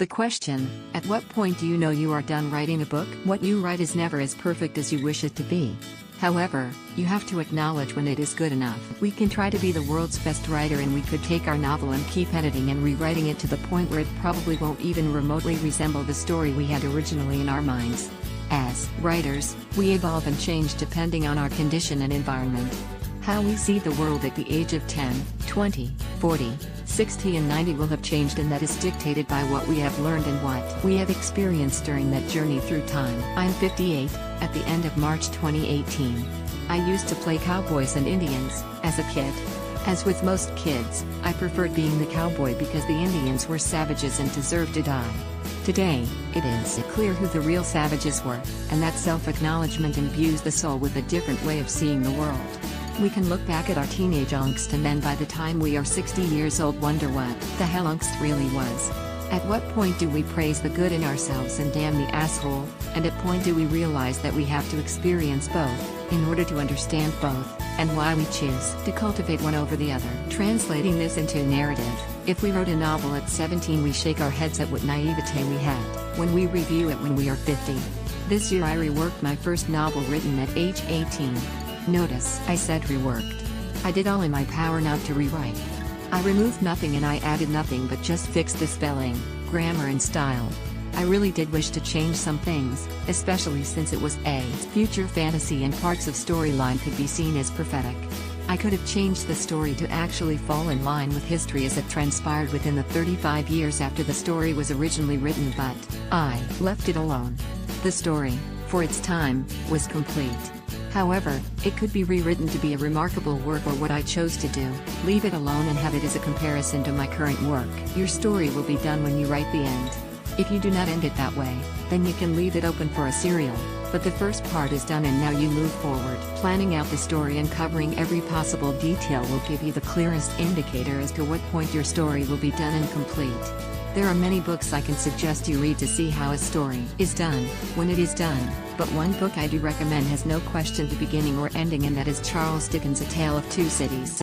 The question, at what point do you know you are done writing a book? What you write is never as perfect as you wish it to be. However, you have to acknowledge when it is good enough. We can try to be the world's best writer, and we could take our novel and keep editing and rewriting it to the point where it probably won't even remotely resemble the story we had originally in our minds. As writers, we evolve and change depending on our condition and environment. How we see the world at the age of 10, 20, 40, 60 and 90 will have changed, and that is dictated by what we have learned and what we have experienced during that journey through time. I'm 58, at the end of March 2018. I used to play cowboys and Indians, as a kid. As with most kids, I preferred being the cowboy because the Indians were savages and deserved to die. Today, it is clear who the real savages were, and that self-acknowledgement imbues the soul with a different way of seeing the world. We can look back at our teenage angst, and then by the time we are 60 years old wonder what the hell angst really was. At what point do we praise the good in ourselves and damn the asshole, and at point do we realize that we have to experience both, in order to understand both, and why we choose to cultivate one over the other? Translating this into a narrative, if we wrote a novel at 17, we shake our heads at what naivete we had when we review it when we are 50. This year I reworked my first novel written at age 18. Notice, I said reworked. I did all in my power not to rewrite. I removed nothing and I added nothing, but just fixed the spelling, grammar and style. I really did wish to change some things, especially since it was a future fantasy and parts of storyline could be seen as prophetic. I could have changed the story to actually fall in line with history as it transpired within the 35 years after the story was originally written, but I left it alone. The story, for its time, was complete. However, it could be rewritten to be a remarkable work, or what I chose to do, leave it alone and have it as a comparison to my current work. Your story will be done when you write the end. If you do not end it that way, then you can leave it open for a serial, but the first part is done and now you move forward. Planning out the story and covering every possible detail will give you the clearest indicator as to what point your story will be done and complete. There are many books I can suggest you read to see how a story is done, when it is done, but one book I do recommend has no question to beginning or ending, and that is Charles Dickens' A Tale of Two Cities.